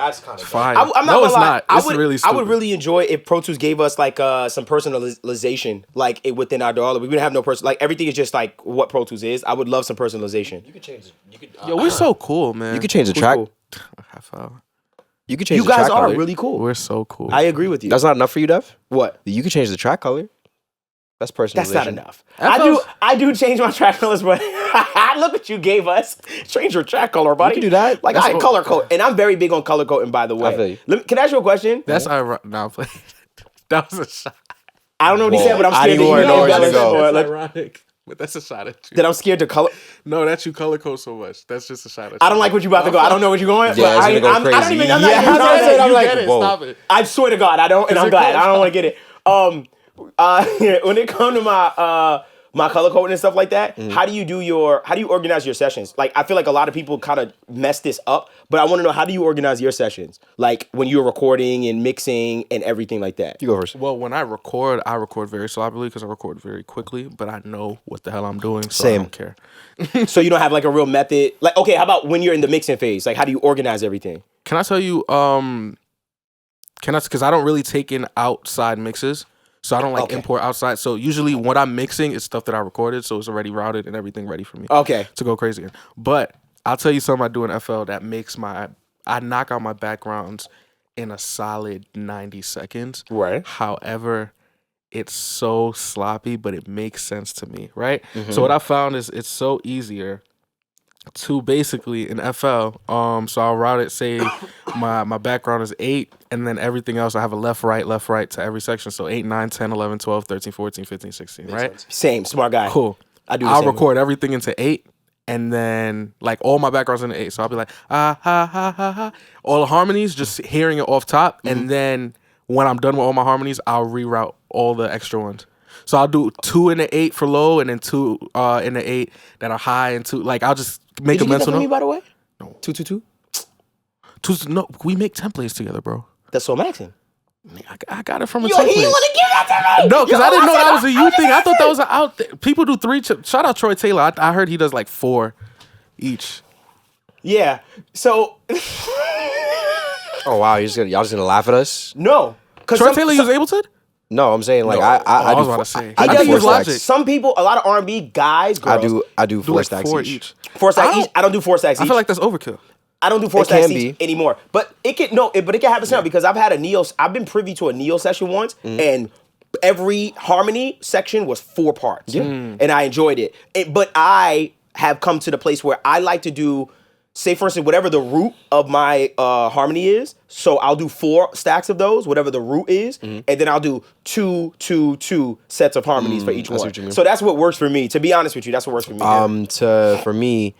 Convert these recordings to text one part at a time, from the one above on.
That's kind of fire. I'm not no, gonna it's lie. not. It's really stupid. I would really enjoy if Pro Tools gave us like some personalization, like within our DAW. We wouldn't have no person. Like everything is just like what Pro Tools is. I would love some personalization. You could change. You could. Yo, we're so cool, man. You could change the track. Cool. Half hour. You could change You the guys track are color. really cool. We're so cool. I agree with you. That's not enough for you, Dev? What? You could change the track color. That's personalization. That's not enough. FL's I do change my track colors, but look what you gave us. Change your track color, buddy. You can do that. Like I color code, and I'm very big on color coding. By the I feel way, you. Can I ask you a question? That's ironic. No, I'm playing. That was a shot. I don't know what he Whoa. said, but I'm I scared didn't that wanna you know know where that to go. That's Like, ironic. But that's a shot at you. that I'm scared to color. No, that you color code so much. That's just a shot at you. I don't like what you about to go. I don't know what you're going. Yeah, but it's gonna go I don't crazy. even. I'm Yeah, not even that's what I said. I'm You like, get it. whoa. Stop it. I swear to God, I don't, and I'm glad. I don't want to get it. When it comes to my color coding and stuff like that, how do you organize your sessions? Like, I feel like a lot of people kind of mess this up, but I want to know, how do you organize your sessions? Like when you're recording and mixing and everything like that. You go first. Well, when I record very sloppily because I record very quickly, but I know what the hell I'm doing, so Same. I don't care. So you don't have like a real method. Like, okay, how about when you're in the mixing phase? Like, how do you organize everything? Can I tell you, because I don't really take in outside mixes, so I don't like Okay. import outside. So usually what I'm mixing is stuff that I recorded, so it's already routed and everything ready for me Okay. to go crazy in. But I'll tell you something I do in FL that makes I knock out my backgrounds in a solid 90 seconds. Right. However, it's so sloppy, but it makes sense to me, right? So what I found is it's so easier to basically in FL, so I'll route it, say my background is 8, and then everything else I have a left, right to every section. So 8, 9, 10, 11, 12, 13, 14, 15, 16, right? Same, smart guy. Cool. I do the I'll same. record everything into 8, and then like all my backgrounds in 8. So I'll be like, ha, ha, ha. All the harmonies, just hearing it off top, and then when I'm done with all my harmonies, I'll reroute all the extra ones. So I'll do 2 in the 8 for low, and then 2 in the 8 that are high, and 2 like I'll just make Did a you get that mental from me, note. by the way? No. 222? No, we make templates together, bro. That's what I'm asking. I got it from a Yo, template. you want to give that to me? No, because Yo, I didn't know said that was a you I'm thing. I thought that asking. was an out there. People do 3. Shout out Troy Taylor. I heard he does like 4 each. Yeah. So, Oh wow, y'all just gonna laugh at us? no. Troy Taylor use Ableton? No, I'm saying like No. I I was do. about to say. I He do does 4 use stacks. Logic. Some people, a lot of R&B guys, girls, I do 4 like stacks 4 each. 4 stacks I each. I don't do 4 stacks each. I feel like that's overkill. I don't do 4 It stacks can each be. anymore. But it can happen now because I've had I've been privy to a Neo session once, and every harmony section was 4 parts. And I enjoyed it. But I have come to the place where I like to do, say for instance, whatever the root of my harmony is. So I'll do 4 stacks of those, whatever the root is, and then I'll do 2 sets of harmonies for each I see one. what you mean. So that's what works for me. To be honest with you, that's what works for me. For me,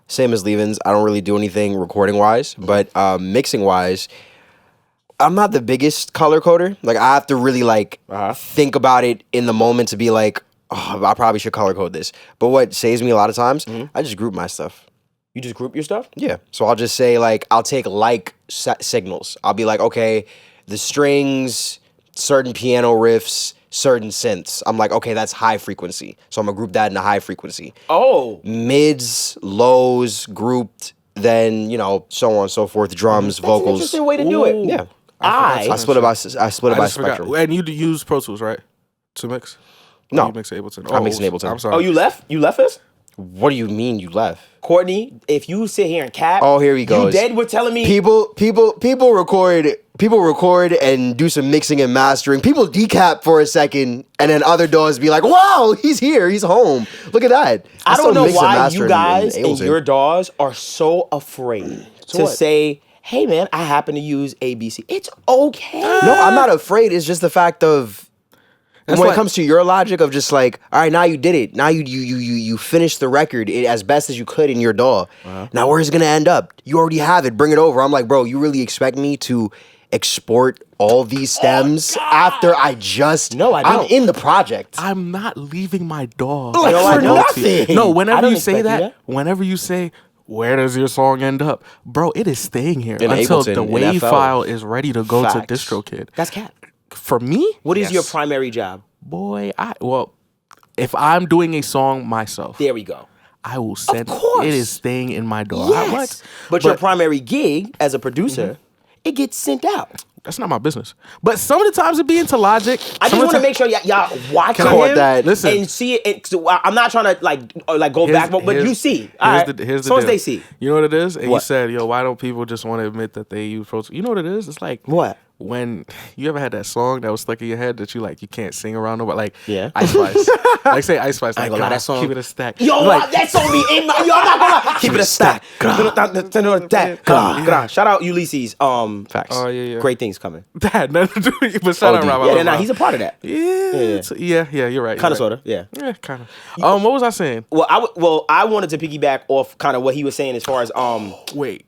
same as Levens, I don't really do anything recording wise, but mixing wise, I'm not the biggest color coder. Like I have to really like think about it in the moment to be like, oh, I probably should color code this. But what saves me a lot of times, I just group my stuff. You just group your stuff? Yeah. So I'll just say like, I'll take like signals. I'll be like, okay, the strings, certain piano riffs, certain synths. I'm like, okay, that's high frequency. So I'm gonna group that in a high frequency. Oh. Mids, lows, grouped, then, so on and so forth, drums, That's an vocals. interesting way to do it. Yeah. I I split it by spectrum. And you use Pro Tools, right? To mix? Or No. You mix Ableton. I mix in Ableton. I'm sorry. Oh, you left? You left us? What do you mean you left? Courtney, if you sit here and cap, Oh, here he goes. You dead with telling me People record and do some mixing and mastering. People decap for a second, and then other DAWs be like, "Wow, he's here, he's home. Look at that." I don't still know mix and why master you in guys and Ableton. your DAWs are so afraid to what? say, "Hey, man, I happen to use ABC." It's okay. No, I'm not afraid. It's just the fact of when like- it comes to your logic of just like, all right, now you did it. Now you finished the record as best as you could in your DAW. Now where's it gonna end up? You already have it. Bring it over. I'm like, bro, you really expect me to export all these stems after I just No, I I'm don't. in the project. I'm not leaving my DAW. Like, No, I for don't. nothing. No, I whenever don't you say expect you that, whenever you say, where does your song end up? Bro, it is staying here In until Ableton, the in WAV FL. file is ready to go Facts. to DistroKid. That's cap. For me, What is your yes. primary job? Boy, if I'm doing a song myself, There we go. I will send course. it is staying in my DAW. Yes. But your primary gig as a producer it gets sent out. That's not my business. But some of the times it be into Logic. I just want to make sure y'all watch him listen. and see it. So I'm not trying to like go back, but you see. All right. Here's the as long as deal. they see. You know what it is? And What? you said, yo, why don't people just want to admit that they use Pro Tools? You know what it is? It's like What? When you ever had that song that was stuck in your head that you can't sing around nobody, like Yeah. Ice Spice. Like say Ice Spice. I ain't gonna lie, that song. Keep it a stack. Yo, like, that song be in my. Yo, I'm not gonna lie. Keep it a stack. Shout out Ulysses. Facts. Oh yeah. Great things coming. That nothing to do with it, but shout out Rob. Yeah, he's a part of that. Yeah, you're right. Kind of, sort of. Yeah. Yeah, kind of. What was I saying? Well, I wanted to piggyback off kind of what he was saying as far as Wait,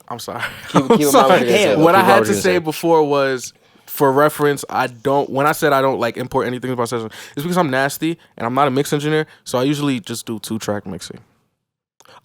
I'm sorry. Keep in mind what you're gonna say. What I Keep had what to you're say gonna before was, for reference, when I said I don't like import anything about session, it's because I'm nasty and I'm not a mix engineer, so I usually just do 2-track mixing.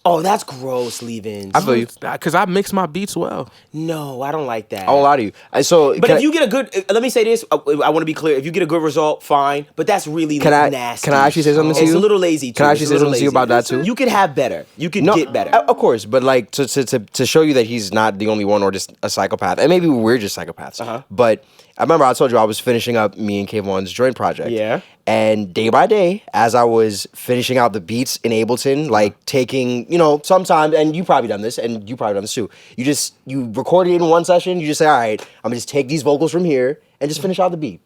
Oh, that's gross, Leavins. I feel you. Because I mix my beats well. No, I don't like that. I won't lie to you. But if you get a good, let me say this. I want to be clear. If you get a good result, fine. But that's really nasty. Can I actually say something to you? It's a little lazy. Too. Can I actually say something to you about that too? You could have better. You could get better. Of course, but like to show you that he's not the only one or just a psychopath, and maybe we're just psychopaths. But I remember I told you I was finishing up me and K1's joint project. Yeah. And day by day, as I was finishing out the beats in Ableton, like taking, sometimes, and you probably done this, and you probably done this too. You record it in one session, you just say, all right, I'm gonna just take these vocals from here and just finish out the beat.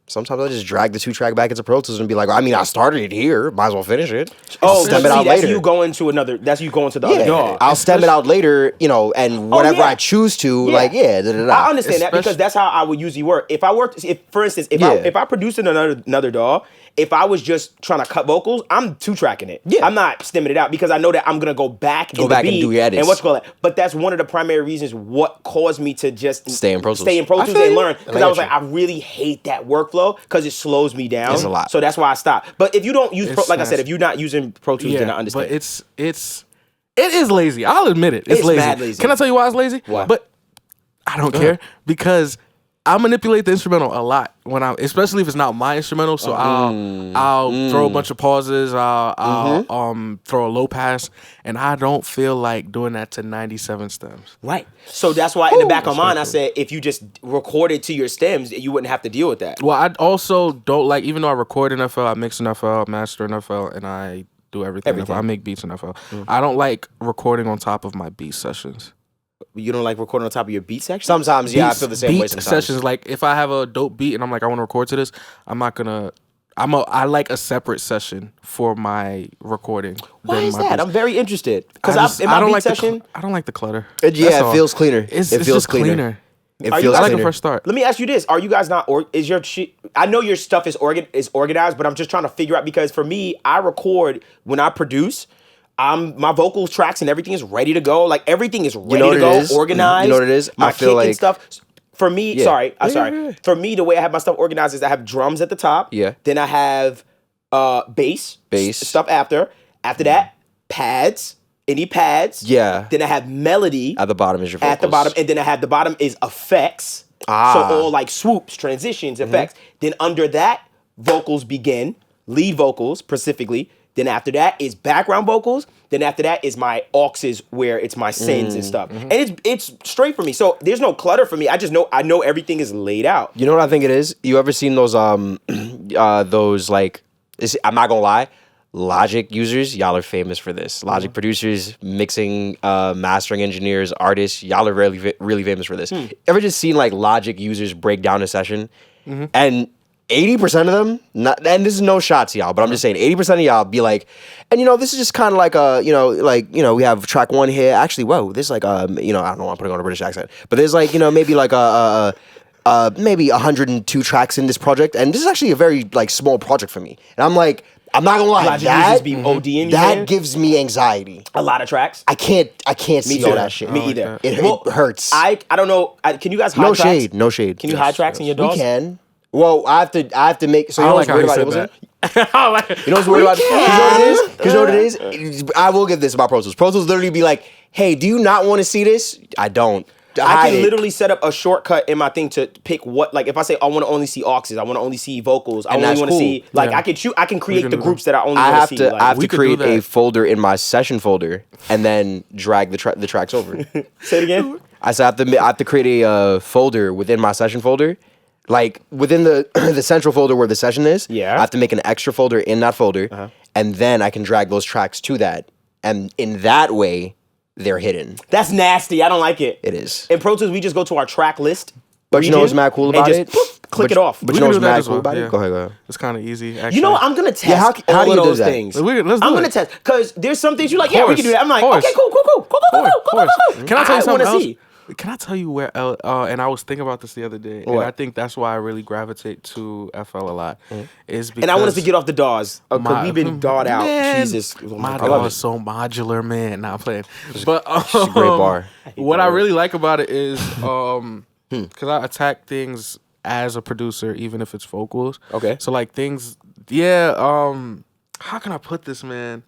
Sometimes I just drag the 2-track back into Pro Tools and be like, I started it here, might as well finish it. Oh, stem it out that's later. you going to another. That's you going to the other dog. I'll stem it out later, and whenever I choose to, I understand that because that's how I would usually work. If I worked, for instance, if I produced another dog, if I was just trying to cut vocals, I'm 2-tracking it. Yeah. I'm not stemming it out because I know that I'm gonna go back in the beat and do your edits. and what's called. But that's one of the primary reasons what caused me to just stay in Pro Tools and learn, because I was like, I really hate that workflow because it slows me down. It's a lot. So that's why I stopped. But if you don't use, like I said, if you're not using Pro Tools, then I understand. But it is lazy. I'll admit it. It's lazy. Mad lazy. Can I tell you why it's lazy? Why? But I don't care because I manipulate the instrumental a lot especially if it's not my instrumental. So I'll throw a bunch of pauses. I'll throw a low pass, and I don't feel like doing that to 97 stems. Right. So that's why in the back of mine I said if you just recorded to your stems, you wouldn't have to deal with that. Well, I also don't like, even though I record in FL, I mix in FL, I master in FL, and I do everything. In FL. I make beats in FL. I don't like recording on top of my beat sessions. You don't like recording on top of your beat section? Sometimes, I feel the same way sometimes. Sessions, like if I have a dope beat and I'm like, I want to record to this, I like a separate session for my recording. Why is that? I'm very interested. Because I don't like the clutter. It feels cleaner. It feels just cleaner. I like a fresh start. Let me ask you this: are you guys not? Is your shit? I know your stuff is organized, but I'm just trying to figure out because for me, I record when I produce. My vocals tracks and everything is ready to go. Like everything is ready to go, organized. You know what it is? My I feel kick like and stuff. For me, sorry. For me, the way I have my stuff organized is I have drums at the top. Yeah. Then I have bass stuff after. After that, pads. Any pads. Yeah. Then I have melody. At the bottom is your vocals. At the bottom, and then I have the bottom is effects. So all like swoops, transitions, effects. Then under that, vocals begin. Lead vocals specifically. Then after that is background vocals. Then after that is my auxes where it's my synths and stuff. And it's straight for me. So there's no clutter for me. I know everything is laid out. You know what I think it is? You ever seen those like, I'm not gonna lie, Logic users, y'all are famous for this. Logic producers, mixing, mastering engineers, artists, y'all are really famous for this. Ever just seen like Logic users break down a session and 80% of them, and this is no shots, y'all, but I'm just saying 80% of y'all be like, and this is just kind of like we have track 1 here. Actually, whoa, this like I don't know, I'm putting on a British accent, but there's like maybe like maybe 102 tracks in this project, and this is actually a very like small project for me. And I'm like, I'm not gonna lie, that gives me anxiety. A lot of tracks. I can't see all that shit. Me either. It hurts. I don't know. Can you guys hide tracks? No shade. Can you hide tracks in your DAWs? We can. Well, I have to make. So you know what's weird about Ableton? You know what's weird about? Because you know what it is. I will give this about Pro Tools. Pro Tools literally be like, "Hey, do you not want to see this?" I don't. I can literally set up a shortcut in my thing to pick what. Like if I say I want to only see auxes, I want to only see vocals. I only want to see like I can create the groups that I only want to see. I have to create a folder in my session folder and then drag the tracks over. Say it again. I said I have to create a folder within my session folder. Like within the the central folder where the session is, Yeah. I have to make an extra folder in that folder, and then I can drag those tracks to that. And in that way, they're hidden. That's nasty. I don't like it. It is. In Pro Tools, we just go to our track list. But you know what's mad cool about and it? just click it off. But We you know can what's do that mad as cool well, about yeah. it? Go ahead. It's kind of easy. Actually. You know what? I'm gonna test how all do of you do those that? things. Let's do I'm it. gonna test because there's some things you're like, yeah, we Course. can do that. I'm like, Course. okay, cool. Can I tell you something else? See. Can I tell you where and I was thinking about this the other day, and What? I think that's why I really gravitate to FL a lot. Is because And I want us to get off the DAWs because we've been dawed out. Man, Jesus, oh my God. DAW is so modular, man. Not playing, but It's a great bar. what I really like about it is because I attack things as a producer, even if it's vocals. Okay. So like things, yeah. How can I put this, man?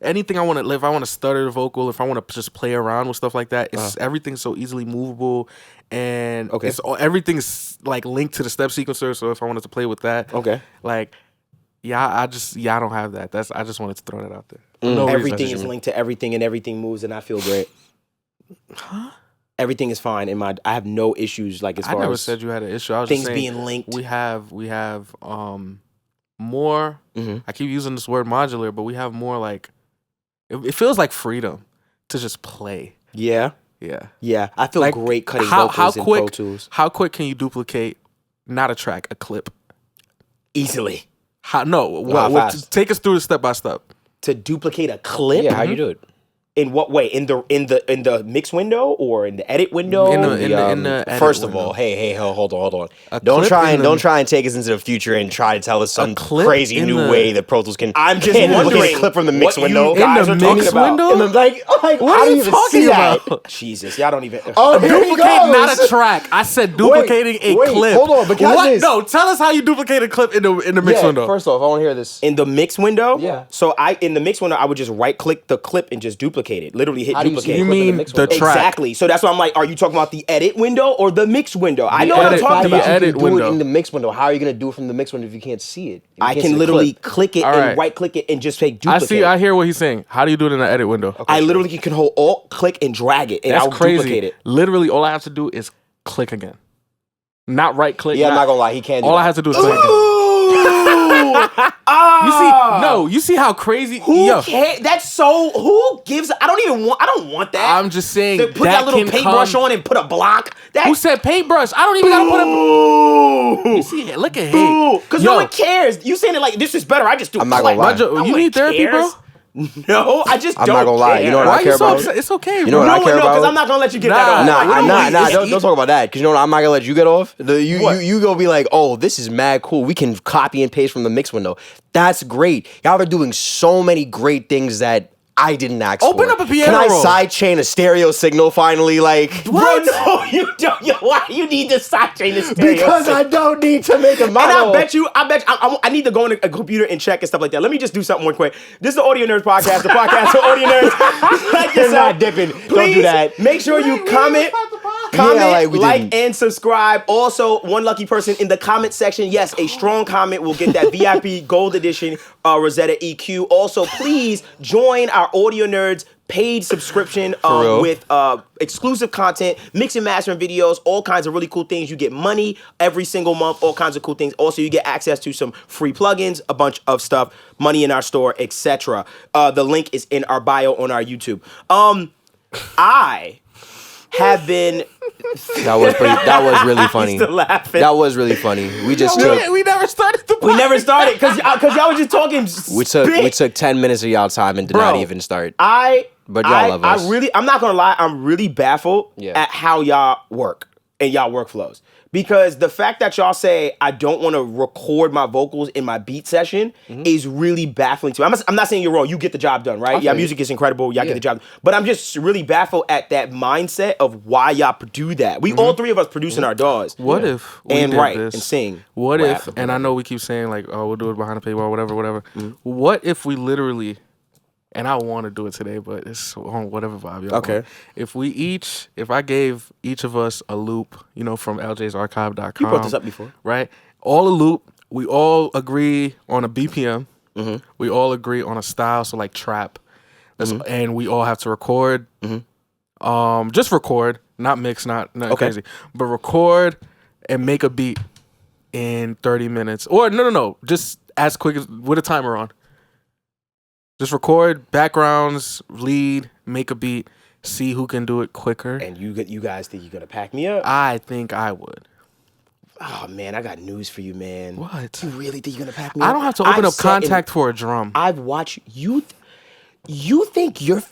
Anything I want to, if I want to stutter the vocal, if I want to just play around with stuff like that, it's everything's so easily movable, and it's everything's like linked to the step sequencer. So if I wanted to play with that, like, I don't have that. I just wanted to throw that out there. For no reason. Everything is linked to everything, and everything moves, and I feel great. Everything is fine in my. I have no issues. Like as I far never as said you had an issue. I was things just saying being linked. We have more. I keep using this word modular, but we have more like. It feels like freedom to just play. Yeah. Yeah. I feel Like, great cutting how vocals in quick- Pro Tools How quick can you duplicate not a track, a clip? easily. How fast? Take us through the step by step. To duplicate a clip. Yeah, how you do it? In what way? In the mix window or in the edit window? In the edit First of window. all, hey, hold on. A Don't clip try in and the- don't try and take us into the future and try to tell us some clip crazy in new the- way that Pro Tools can. I'm just can wondering duplicate a clip from the mix what you window. guys In the are talking mix about. window? And I'm like, What how are do you you even talking see about? that? Jesus, y'all don't even. Oh, here he Duplicate goes. not a track. I said duplicating a wait, clip. hold on, but catch what? this. No, tell us how you duplicate a clip in the mix Yeah, window. first off, I want to hear this. In the mix window? Yeah. So in the mix window, I would just right click the clip and just duplicate it. Literally hit How do you see duplicate. You clip in the mean mix the window? track? Exactly. So that's why I'm like, are you talking about the edit window or the mix window? I know what I'm edit- talking the about. edit You can do window. it in the mix window. How are you going to do it from the mix window if you can't see it? If you I can't see can the literally clip? click it All and right. right click it and just say I duplicate. I hear what he's saying. How do you do it in the edit window? I literally can hold Alt, click, and drag it, and That's I'll crazy. duplicate it. Literally, all I have to do is click again. Not right click. Yeah, I'm not going to lie. He can't do All that. I have to do is click again. You see how crazy? Who Yo, cares? That's so. Who gives? I don't want that. I'm just saying To put that that little can paintbrush come- on and put a block. That, Who said paintbrush? I don't even gotta put a. Boo! You see, look at him. Because no one cares. You saying it like this is better. I just do. I'm not click. gonna lie. No You one need therapy, cares. No, I just I'm don't not gonna lie. care. You know what Why I you care so about? upset? It's okay. You know bro. what I No, care because about? I'm not gonna let you get Nah, that off. Don't talk about that because you know what? I'm not gonna let you get off. You go be like, oh, this is mad cool. We can copy and paste from the mix window. That's great. Y'all are doing so many great things that I didn't ask for. Open up a piano Can I roll. sidechain a stereo signal finally? Like Bro, no, you don't. Yo, why you need to sidechain the stereo? because I don't need to make a And model. I bet you, I need to go on a computer and check and stuff like that. Let me just do something real quick. This is the Audio Nerds podcast, the podcast for audio nerds. Like You're yourself. not dipping. Don't do Please that. Make sure you comment, like we didn't. and subscribe. Also, one lucky person in the comment section. Yes, a strong comment will get that VIP Gold Edition Rosetta EQ. Also, please join our Audio Nerds paid subscription real? with exclusive content, mix and mastering videos, all kinds of really cool things. You get money every single month, all kinds of cool things. Also, you get access to some free plugins, a bunch of stuff, money in our store, etc. The link is in our bio on our YouTube. I have been. That was really funny. Still laughing. That was really funny. We just took We never started the. We never started because y'all was just talking. we took 10 minutes of y'all time and did not even start. But y'all love us. I'm not gonna lie, I'm really baffled Yeah. at how y'all work and y'all workflows. Because the fact that y'all say I don't want to record my vocals in my beat session is really baffling to me. I'm not saying you're wrong. You get the job done, right? Your music is incredible. Y'all get the job done. But I'm just really baffled at that mindset of why y'all do that. We all three of us producing our DAWs. What if we And did write this? and sing. What Rap. if? And I know we keep saying like, oh, we'll do it behind the paywall, whatever. What if we literally? And I want to do it today, but it's on whatever vibe y'all Okay. want. If I gave each of us a loop, from ljsarchive.com. You brought this up before. Right? All a loop. We all agree on a BPM. We all agree on a style, so like trap. And we all have to record. Just record. Not mix, not Okay. crazy. But record and make a beat in 30 minutes. Or no. Just as quick as with a timer on. Just record backgrounds, lead, make a beat, see who can do it quicker. And you guys think you're gonna pack me up? I think I would. Oh man, I got news for you, man. What? You really think you're gonna pack me up? I don't have to open up Contact for a drum. I've watched you. You think you?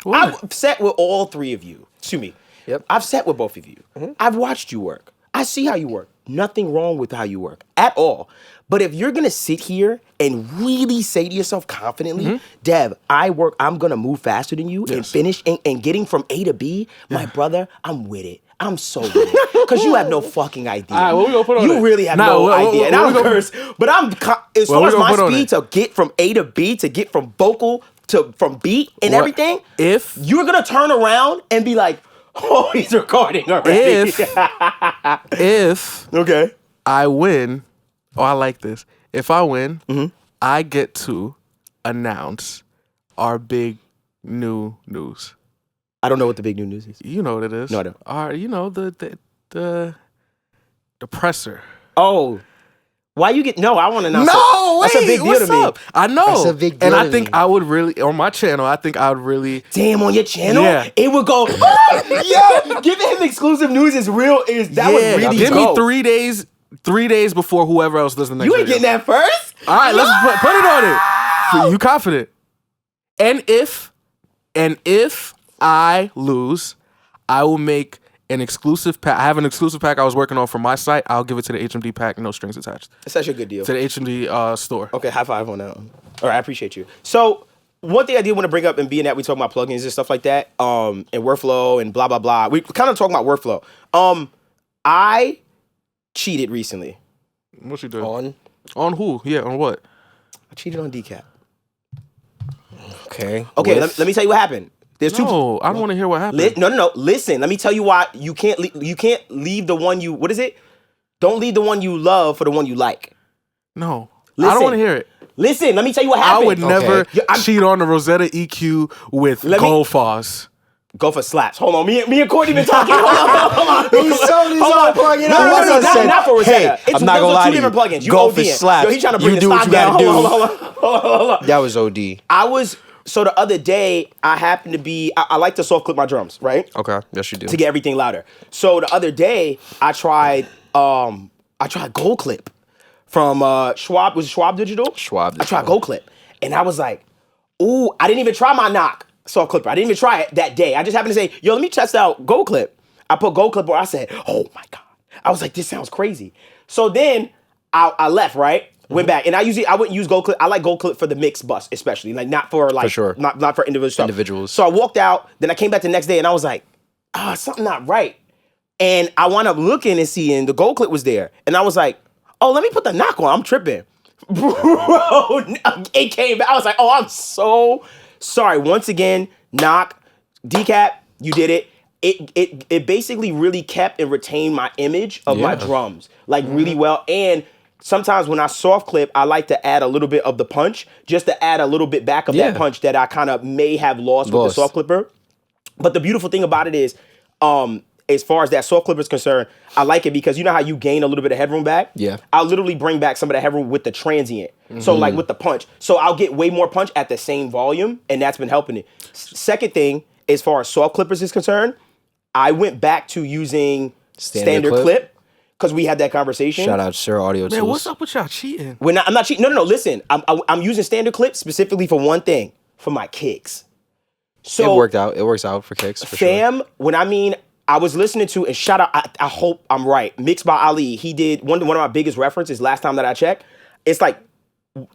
What? I've sat with all three of you. Excuse me. Yep. I've sat with both of you. I've watched you work. I see how you work. Nothing wrong with how you work at all. But if you're gonna sit here and really say to yourself confidently, Dev, I'm gonna move faster than you and finish and getting from A to B, my brother, I'm with it. I'm so with it. Because you have no fucking idea. All right, what we gonna put on You it? really have Nah, no what- idea. And what I we don't gonna- curse, but as What far we as gonna my put on speed it? to get from A to B, to get from vocal to from beat and What- everything, if- you're gonna turn around and be like, oh, he's recording already. If Okay. I win, I like this. If I win, I get to announce our big new news. I don't know what the big new news is. You know what it is. No, I don't. Our, the presser. Oh. Why you get no? I want to know. No, That's a big deal what's to me. up? I know. That's a big deal and I to think me. I would really, on my channel, I think I would really. Damn, on your channel, Yeah. it would go. Yeah, giving him exclusive news is real. That would really give go. me 3 days. 3 days before whoever else does the next You ain't video. getting that first. All right, let's put it on it. You confident? And if I lose, I will make an exclusive pack. I have an exclusive pack I was working on for my site. I'll give it to the HMD pack, no strings attached. That's such a good deal. To the HMD store. Okay, high five on that one. All right, I appreciate you. So one thing I did want to bring up, and being that we talk about plugins and stuff like that, and workflow and blah blah blah. We kind of talking about workflow. I cheated recently. What you do? On who? Yeah, on what? I cheated on decap. okay. Okay, With- let me tell you what happened. There's two. No, I don't want to hear what happened. No. Listen, let me tell you why you can't leave the one you. What is it? Don't leave the one you love for the one you like. No, I Listen. don't want to hear it. Listen, let me tell you what I happened. would never Yeah, cheat on the Rosetta EQ with Let me- Gold Foss. Go for slaps. Hold on, me and Courtney been talking. Hold on. He's so plugging No, not for Rosetta. Hey, I'm not gonna those are lie two to you. different plugins. You Go ODing. for slaps. Yo, he trying to You bring the do what stock you down. gotta Hold on. That was OD. So the other day, I happened to be. I like to soft clip my drums, right? Okay. Yes, you do. To get everything louder. So the other day, I tried Gold Clip from Schwab. Was it Schwab Digital? Schwab I tried Digital. Gold Clip, and I was like, ooh, I didn't even try my knock soft clipper. I didn't even try it that day. I just happened to say, yo, let me test out Gold Clip. I put Gold Clip on. I said, oh my God. I was like, this sounds crazy. So then I left, right? Went back, and I wouldn't use Gold Clip. I like Gold Clip for the mix bus, especially, like not for like sure. not for individual stuff. Individuals. So I walked out. Then I came back the next day, and I was like, something not right. And I wound up looking and seeing the Gold Clip was there, and I was like, oh, let me put the knock on. I'm tripping, bro. It came back. I was like, oh, I'm so sorry. Once again, knock, decap, you did it. It basically really kept and retained my image of my drums like really well. And sometimes when I soft clip, I like to add a little bit of the punch, just to add a little bit back of that punch that I kind of may have lost with the soft clipper. But the beautiful thing about it is, as far as that soft clipper is concerned, I like it because you know how you gain a little bit of headroom back? Yeah. I'll literally bring back some of the headroom with the transient. So like with the punch. So I'll get way more punch at the same volume, and that's been helping it. Second thing, as far as soft clippers is concerned, I went back to using standard clip because we had that conversation. Shout out Sir Audio Tools. Man, what's up with y'all cheating? I'm not cheating. No. Listen, I'm using standard clip specifically for one thing, for my kicks. So It worked out. It works out for kicks. For fam, when I mean, I was listening to, and shout out, I hope I'm right, Mixed by Ali. He did one of my biggest references last time that I checked. It's like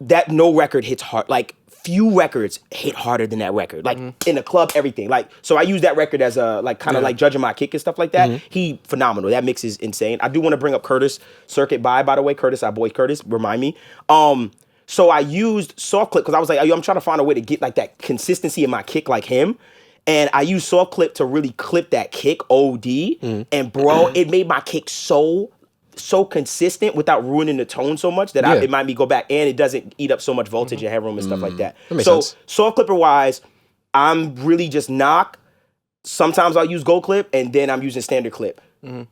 that no record hits hard. Like few records hit harder than that record. Like in the club, everything. Like so, I use that record as a like kind of like judging my kick and stuff like that. He phenomenal. That mix is insane. I do want to bring up Curtis Circuit by the way. Curtis, our boy Curtis, remind me. So I used soft clip because I was like, I'm trying to find a way to get like that consistency in my kick like him. And I used soft clip to really clip that kick OD. And bro, it made my kick so consistent without ruining the tone so much that it made me go back, and it doesn't eat up so much voltage and headroom and stuff like that. makes So sense. soft clipper wise, I'm really just knock, Sometimes I'll use gold clip, and then I'm using standard clip.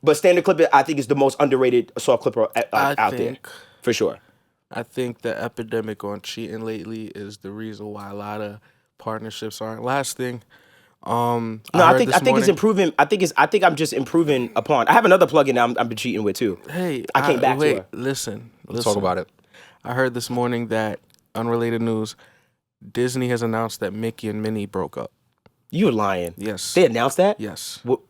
But standard clip, I think, is the most underrated soft clipper out there, for sure. I think the epidemic on cheating lately is the reason why a lot of partnerships aren't lasting. No, I think it's improving. I think I'm just improving upon. I have another plugin I've been cheating with too. Hey, I came back to her. Listen. Let's talk about it. I heard this morning that, unrelated news, Disney has announced that Mickey and Minnie broke up. You're lying. Yes. They announced that? Yes. What?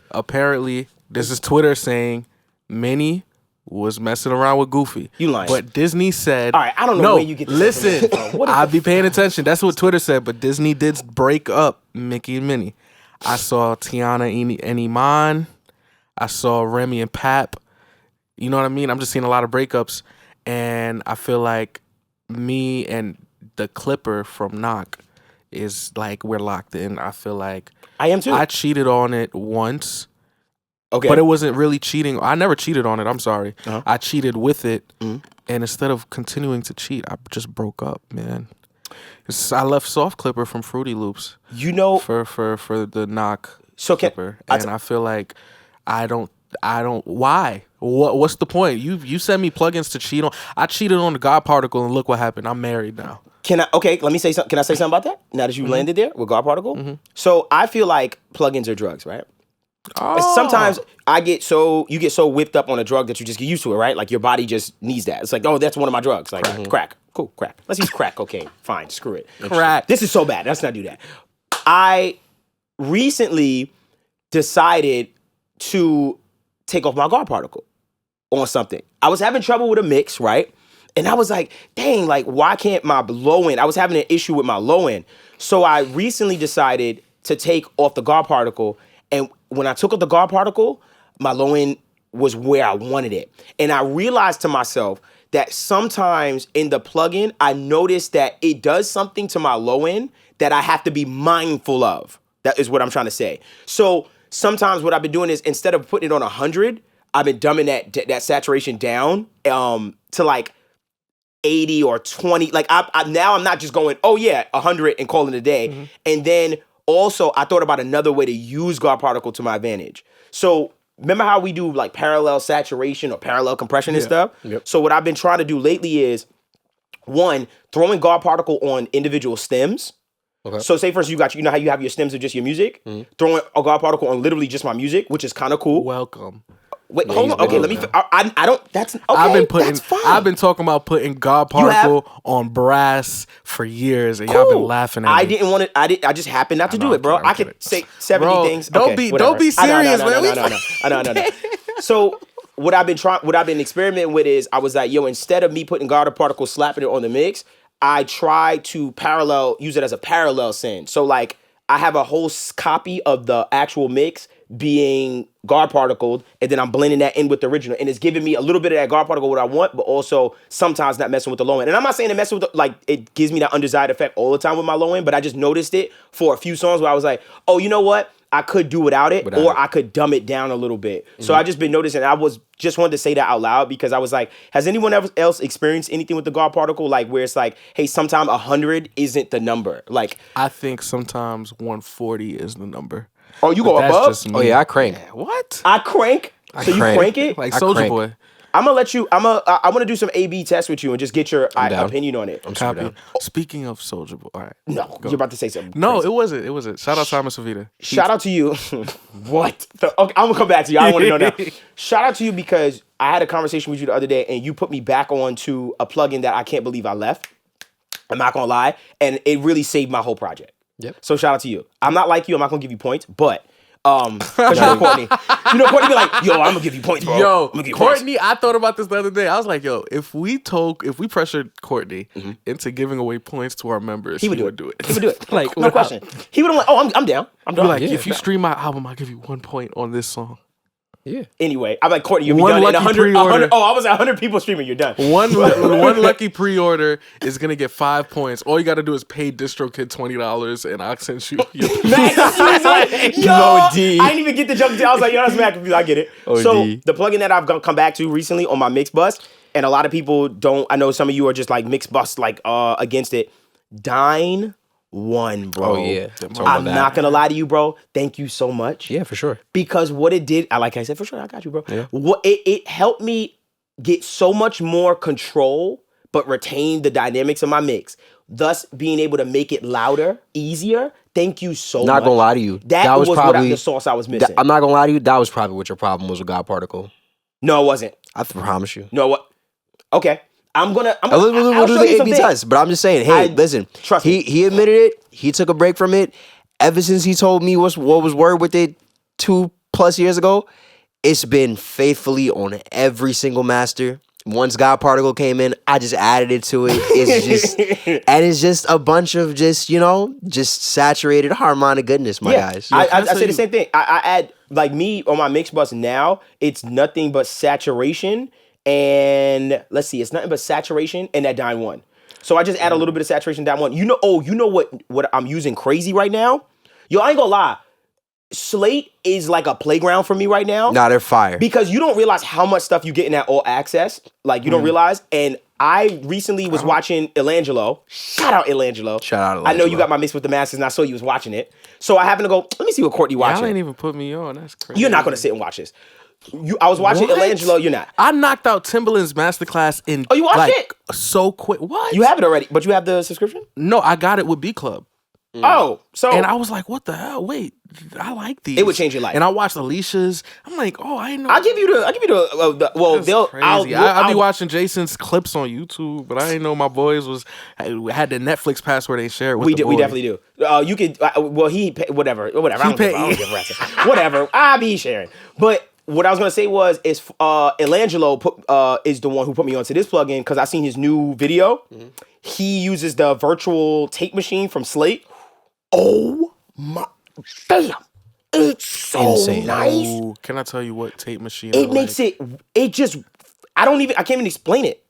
Apparently, this is Twitter saying Minnie was messing around with Goofy. You lying. But Disney said... All right, I don't know where you get this listen, I'll be paying attention. That's what Twitter said, but Disney did break up Mickey and Minnie. I saw Tiana and Iman. I saw Remy and Pap. You know what I mean? I'm just seeing a lot of breakups, and I feel like me and the Clipper from Knock is like we're locked in. I feel like I am too. I cheated on it once. Okay. But it wasn't really cheating. I never cheated on it. I'm sorry. Uh-huh. I cheated with it. And instead of continuing to cheat, I just broke up, man. I left Soft Clipper from Fruity Loops. You know, for the Knock so Clipper. And I feel like I don't why? What's the point? You send me plugins to cheat on. I cheated on the God Particle and look what happened. I'm married now. Let me say something. Can I say something about that? Now that you landed there with God Particle? So I feel like plugins are drugs, right? Oh. Sometimes you get so whipped up on a drug that you just get used to it, right? Like your body just needs that. It's like, oh, that's one of my drugs. Like crack. Cool, crack. Let's use crack cocaine. Fine, screw it. Crack. This is so bad. Let's not do that. I recently decided to take off my God Particle on something. I was having trouble with a mix, right? And I was like, dang, like, why can't my low end? I was having an issue with my low end. So I recently decided to take off the God Particle. And when I took off the God Particle, my low end was where I wanted it. And I realized to myself that sometimes in the plugin, I noticed that it does something to my low end that I have to be mindful of. That is what I'm trying to say. So sometimes what I've been doing is instead of putting it on 100, I've been dumbing that saturation down to like 80 or 20. Like now I'm not just going, oh yeah, 100 and calling it a day. And then also I thought about another way to use God Particle to my advantage. So remember how we do like parallel saturation or parallel compression and stuff? Yep. So what I've been trying to do lately is, one, throwing God Particle on individual stems. Okay. So say for instance, you know how you have your stems of just your music? Throwing a God Particle on literally just my music, which is kind of cool. Welcome. Wait, hold on. Okay, let me. I don't. That's okay. That's fine. I've been talking about putting God Particle on brass for years, and y'all been laughing at me. I didn't want it. I just happened not to do it, bro. I could say 70 things. Don't be serious, man. I know. So what I've been experimenting with is I was like, yo, instead of me putting God Particle, slapping it on the mix, I try to use it as a parallel send. So like I have a whole copy of the actual mix being God particled, and then I'm blending that in with the original, and it's giving me a little bit of that God particle what I want, but also sometimes not messing with the low end. And I'm not saying to mess with it gives me that undesired effect all the time with my low end, but I just noticed it for a few songs where I was like, oh, you know what? I could do without it, or I could dumb it down a little bit. So I just been noticing. I just wanted to say that out loud because I was like, has anyone else experienced anything with the God particle? Like where it's like, hey, sometimes 100 isn't the number. Like I think sometimes 140 is the number. Oh, you go above? Oh yeah, I crank. Yeah, what? I crank? You crank it? Like Soulja Boy. I'm gonna let you. I want to do some A/B tests with you and just get your opinion on it. I'm down. Speaking of Soulja Boy, all right. No, you're about to say something. No, crazy. it wasn't. Shout out Simon Savita. Shout out to you. What? Okay, I'm gonna come back to you. I want to know now. Shout out to you because I had a conversation with you the other day and you put me back onto a plugin that I can't believe I left. I'm not gonna lie, and it really saved my whole project. Yep. So shout out to you. I'm not like you. I'm not gonna give you points, but. Cause you know Courtney. Courtney be like, yo, I'm gonna give you points, bro. Yo, Courtney, I thought about this the other day. I was like, yo, if we pressured Courtney into giving away points to our members, he would do it. He would do it. Like, no question. He would have went, oh, I'm down. I'm done. Like, if you stream my album, I'll give you 1 point on this song. Yeah. Anyway, I'm like, Courtney, you'll be done in 100. Oh, I was at 100 people streaming. You're done. One lucky pre-order is gonna get 5 points. All you gotta do is pay DistroKid $20, and I'll send you. Yo, I didn't even get the joke. I was like, yo, that's mad confused. I get it. OD. So the plugin that I've come back to recently on my mix bus, and a lot of people don't. I know some of you are just like mix bus against it. Dine one, bro. Oh, yeah. I'm not going to lie to you, bro. Thank you so much. Yeah, for sure. Because what it did, like I said, for sure, I got you, bro. Yeah. What it helped me get so much more control, but retain the dynamics of my mix, thus being able to make it louder, easier. Thank you so much. Not gonna lie to you. That was probably the sauce I was missing. I'm not gonna lie to you. That was probably what your problem was with God Particle. No, it wasn't. I promise you. No, what? Okay. We'll do the A/B test, but I'm just saying. Hey, listen. Trust me. He admitted it. He took a break from it. Ever since he told me what was word with it 2+ years ago, it's been faithfully on every single master. Once God Particle came in, I just added it to it. It's just a bunch of just saturated harmonic goodness, my guys. I say the same thing. I add, like, me on my mix bus now, it's nothing but saturation and let's see, it's nothing but saturation and that Dine 1. So I just add a little bit of saturation Dine 1. You know what I'm using crazy right now? Yo, I ain't gonna lie. Slate is like a playground for me right now. Nah, they're fire. Because you don't realize how much stuff you get in that all access. Like, you don't realize. And I recently was watching Elangelo. Shout out Elangelo. I know you got my mix with the masses and I saw you was watching it. So I happened to go, let me see what Courtney watching. Y'all ain't even put me on. That's crazy. You're not going to sit and watch this. I was watching Elangelo. You're not. I knocked out Timbaland's masterclass in you watched it? So quick. What? You have it already, but you have the subscription? No, I got it with B Club. Oh, so. And I was like, what the hell? Wait, I like these. It would change your life. And I watched Alicia's. I'm like, oh, I didn't know. I'll give you the well, That's they'll, crazy. I'll be watching Jason's clips on YouTube, but I didn't know my boys had the Netflix password they shared with we definitely do. You could, whatever. I don't give a rat's. Whatever. I'll be sharing. But what I was gonna say is Elangelo is the one who put me onto this plugin because I seen his new video. Mm-hmm. He uses the virtual tape machine from Slate. Oh my damn! It's so insane. nice. Ooh, can I tell you what tape machine? It makes it. It just. I can't even explain it.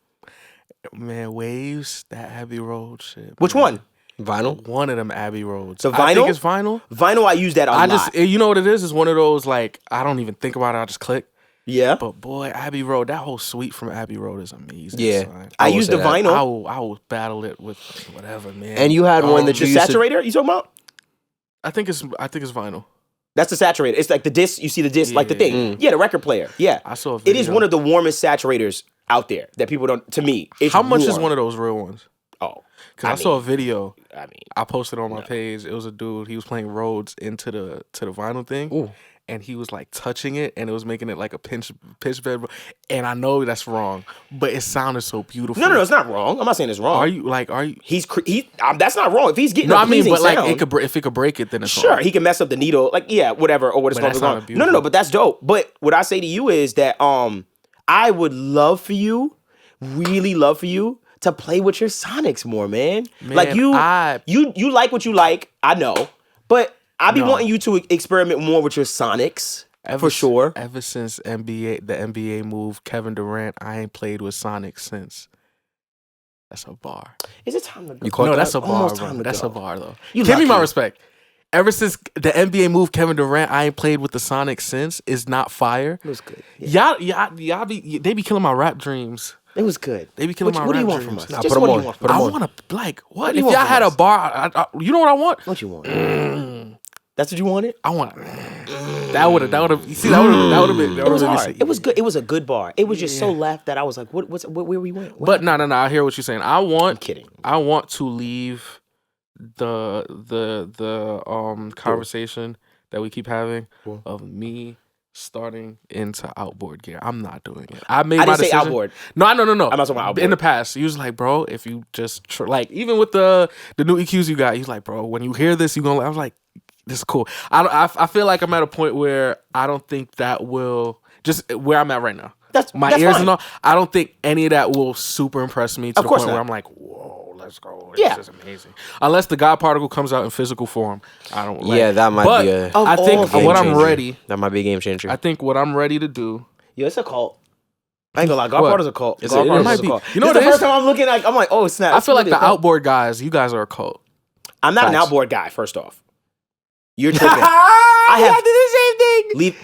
Man, Waves, that Abbey Road shit. Which one? Vinyl? One of them Abbey Roads. The vinyl? I think it's vinyl. Vinyl, I use that a lot. You know what it is? It's one of those, like, I don't even think about it. I just click. Yeah. But boy, Abbey Road, that whole suite from Abbey Road is amazing. Yeah. Son. I use the vinyl. I will battle it with whatever, man. And you had one that you the used saturator you talking about? I think it's vinyl. That's the saturator. It's like the disc. You see the disc, like the thing. Yeah, the record player. Yeah. I saw a video. It is one of the warmest saturators out there that people don't. To me, it's how much warm. is one of those real ones? Oh, because I saw a video. I mean, I posted on my page. It was a dude. He was playing Rhodes into the vinyl thing. Ooh. And he was like touching it, and it was making it like a pitch bed. And I know that's wrong, but it sounded so beautiful. No, it's not wrong. I'm not saying it's wrong. Are you? That's not wrong. If he's getting a pleasing but like sound, if it could break it, then it's sure. wrong. He can mess up the needle, like whatever, or what it's going to be wrong. No, but that's dope. But what I say to you is that I would really love for you to play with your Sonics more, man. Like you like what you like. I know, but I be wanting you to experiment more with your Sonics. For sure. Ever since the NBA move, Kevin Durant, I ain't played with Sonics since. That's a bar. Is it time to go? No, that's a bar, bro. That's a bar, though. Give me my respect. Ever since the NBA moved Kevin Durant, I ain't played with the Sonics since. Is not fire. It was good. Yeah. They be killing my rap dreams. It was good. They be killing my rap What do you dreams. want from us? Nah, put them on. I want to, like, what? If y'all had a bar, you know what I want? What you want? That's what you wanted? I want that would have. You see, that would have been. It was hard. It was good. It was a good bar. It was just so left that I was like, where we went? But no. I hear what you're saying. I'm kidding. I want to leave the conversation that we keep having of me starting into outboard gear. I'm not doing it. I made my decision. Say outboard. No. I'm not talking about outboard. In the past, he was like, bro, if you just like, even with the new EQs you got, he's like, bro, when you hear this, you gonna. I was like, this is cool. I feel like I'm at a point where I don't think that will just where I'm at right now. That's ears fine. And all. I don't think any of that will super impress me to the point where I'm like, whoa, let's go. This is amazing. Unless the God Particle comes out in physical form, I don't. That might be a. I think what I'm ready. That might be a game changer. I think what I'm ready to do. Yo, it's a cult. I ain't gonna lie, God Particle's a cult. It might be. You know what? The first time I'm looking, I'm like, oh snap. I feel like the outboard guys. You guys are a cult. I'm not an outboard guy. First off. You're tripping. I do the same thing.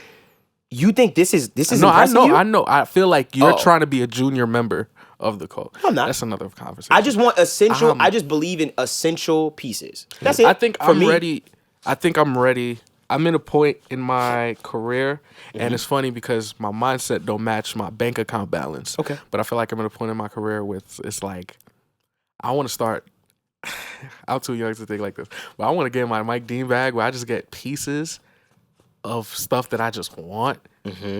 You think this is no, impressive? I know. I feel like you're trying to be a junior member of the cult. I'm not. That's another conversation. I just want essential. I just believe in essential pieces. That's it. I think I'm ready. I think I'm ready. I'm in a point in my career, and it's funny because my mindset don't match my bank account balance. Okay. But I feel like I'm in a point in my career with it's like I want to start. I'm too young to think like this, but I want to get my Mike Dean bag where I just get pieces of stuff that I just want,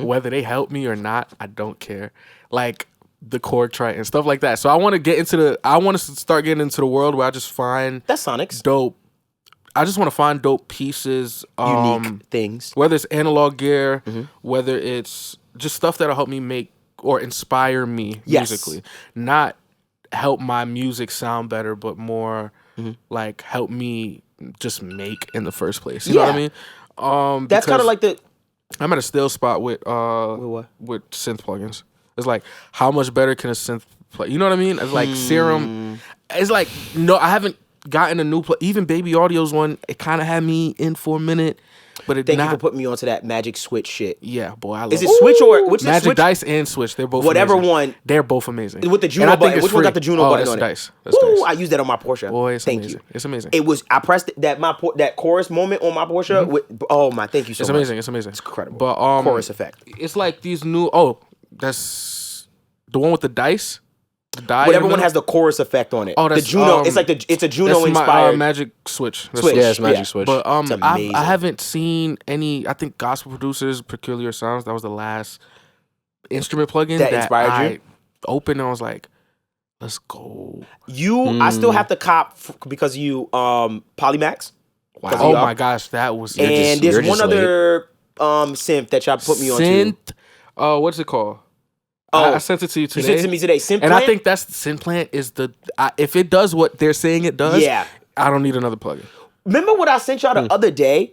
whether they help me or not. I don't care. Like the Korg Triton, stuff like that. So I want to get into I want to start getting into the world where I just find that's Sonics dope. I just want to find dope pieces, unique things. Whether it's analog gear, whether it's just stuff that'll help me make or inspire me musically, not help my music sound better, but more like help me just make in the first place. You know what I mean? That's kind of like I'm at a still spot with synth plugins. It's like how much better can a synth play? You know what I mean? It's like Serum. It's like no, I haven't gotten a new even Baby Audio's one. It kind of had me in for a minute, but Thank you for putting me onto that Magic Switch shit. Yeah, boy, I love it. Is it Switch or which is Magic Switch? Dice and Switch? They're both whatever amazing. one. They're both amazing. With the Juno button. Which one got the Juno button that's on Dice. it? That's Ooh, Dice. I used that on my Porsche. Boy, it's thank amazing. you. It's amazing. It was. I pressed that chorus moment on my Porsche. Oh my, thank you so much. It's amazing. It's amazing. It's incredible. But chorus effect. It's like these new. Oh, that's the one with the dice. Whatever one has the chorus effect on it. Oh, that's the Juno. It's a Juno inspired Magic Switch. Switch. Yeah, it's Magic Switch. But It's amazing. I haven't seen any. I think Gospel Producers Peculiar Sounds. That was the last instrument plugin that inspired you. Opened and I was like, let's go. I still have to cop because you Polymax. Wow. Oh my gosh, that was. And there's one other synth that y'all put me on. Synth. What's it called? Oh, I sent it to you today. You sent it to me today. Synplant? And I think that's Synplant is if it does what they're saying it does, I don't need another plugin. Remember what I sent y'all the other day?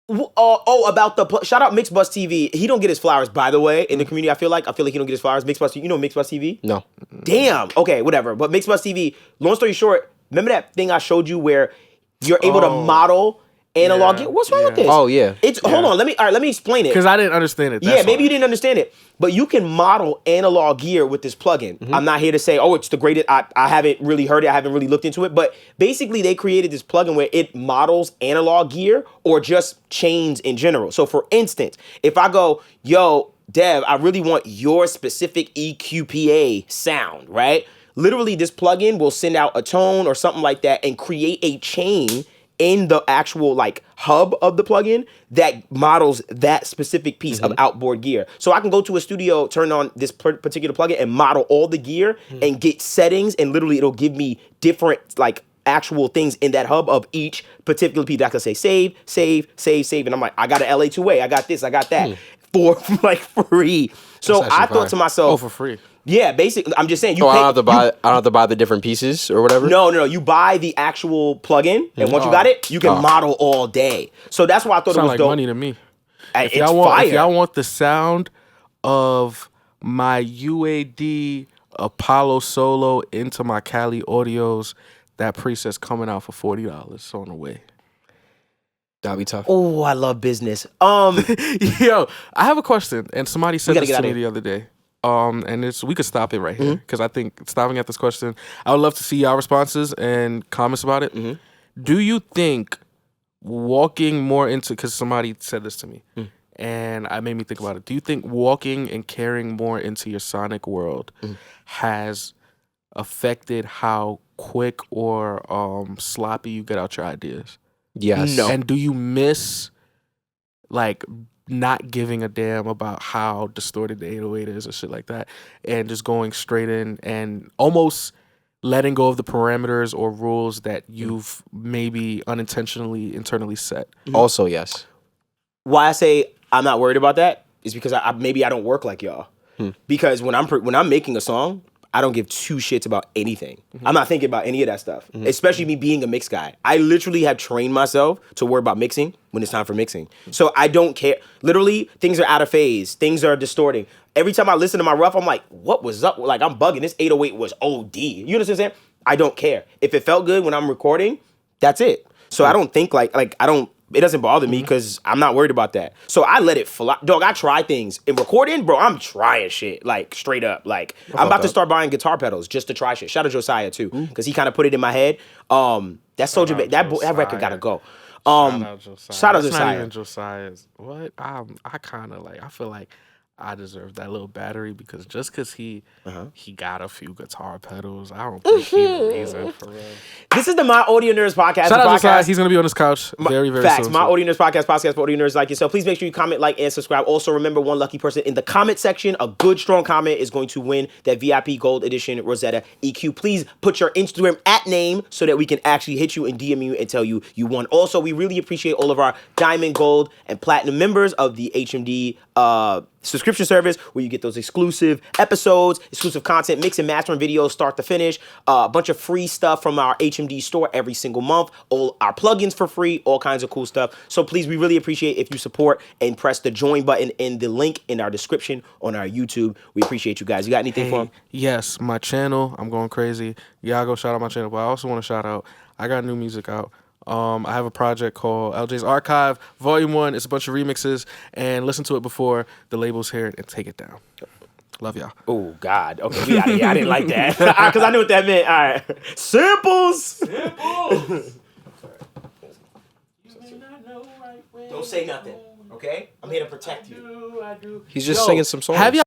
About the shout out Mixbus TV. He don't get his flowers, by the way, in the community. I feel like he don't get his flowers. Mixbus, you know Mixbus TV? No. Damn. Okay, whatever. But Mixbus TV. Long story short, remember that thing I showed you where you're able to model analog gear? What's wrong with this? Oh yeah. Hold on. Let me explain it. Because I didn't understand it. Maybe you didn't understand it. But you can model analog gear with this plugin. I'm not here to say, it's the greatest. I haven't really heard it. I haven't really looked into it. But basically, they created this plugin where it models analog gear or just chains in general. So for instance, if I go, yo, Dev, I really want your specific EQPA sound, right? Literally, this plugin will send out a tone or something like that and create a chain in the actual hub of the plugin that models that specific piece of outboard gear. So I can go to a studio, turn on this particular plugin and model all the gear and get settings, and literally it'll give me different actual things in that hub of each particular piece. I can say save, and I'm like, I got an LA2A, I got this, I got that for free. So I thought to myself, for free. Yeah, basically, I'm just saying I don't have to buy the different pieces or whatever. No. You buy the actual plugin, and once you got it, you can model all day. So that's why I thought it was like dope. Money to me. It's fire. If y'all want the sound of my UAD Apollo solo into my Cali audios, that preset's coming out for $40 on the way. That'd be tough. Oh, I love business. Yo, I have a question, and somebody said this to me here. the other day. And we could stop it right here because I think stopping at this question, I would love to see y'all responses and comments about it. Do you think walking more into, because somebody said this to me and it made me think about it. Do you think walking and carrying more into your sonic world has affected how quick or sloppy you get out your ideas? Yes. No. And do you miss not giving a damn about how distorted the 808 is or shit like that, and just going straight in and almost letting go of the parameters or rules that you've maybe unintentionally internally set? Also, yes. Why I say I'm not worried about that is because maybe I don't work like y'all. Because when I'm making a song, I don't give two shits about anything. I'm not thinking about any of that stuff, especially me being a mix guy. I literally have trained myself to worry about mixing when it's time for mixing. So I don't care. Literally, things are out of phase. Things are distorting. Every time I listen to my rough, I'm like, what was up? I'm bugging. This 808 was OD. You understand what I'm saying? I don't care. If it felt good when I'm recording, that's it. So I don't think I don't It doesn't bother me because I'm not worried about that. So I let it fly. Dog, I try things. In recording, bro, I'm trying shit. Like, straight up. Like, I'm about to start buying guitar pedals just to try shit. Shout out Josiah, too. Because he kind of put it in my head. That Soldier, that record gotta go. Shout out Josiah. Shout out That's Josiah. not even Josiah's. What? I kind of like. I feel like I deserve that little battery because just because he got a few guitar pedals, I don't think he's the reason for real. This is the My Audio Nerds podcast. Shout out Josiah. He's gonna be on this couch very, very Facts. soon. My Audio Nerds podcast for audio nerds like yourself. Please make sure you comment, like, and subscribe. Also, remember, one lucky person in the comment section, a good, strong comment is going to win that VIP Gold Edition Rosetta EQ. Please put your Instagram @name so that we can actually hit you and DM you and tell you you won. Also, we really appreciate all of our Diamond, Gold, and Platinum members of the HMD subscription service where you get those exclusive episodes, exclusive content, mix and mastering videos start to finish, a bunch of free stuff from our HMD store every single month, all our plugins for free, all kinds of cool stuff. So please, we really appreciate if you support and press the join button in the link in our description on our YouTube. We appreciate you guys. You got anything for them? Yes, my channel. I'm going crazy. Yeah, go shout out my channel, but I also want to shout out. I got new music out. I have a project called LJ's Archive, Volume 1. It's a bunch of remixes, and listen to it before the labels hear it and take it down. Love y'all. Oh, God. Okay, we out of here. I didn't like that. Because I knew what that meant. All right. Samples! Don't say nothing, okay? I'm here to protect you. He's just singing some songs. Have y'all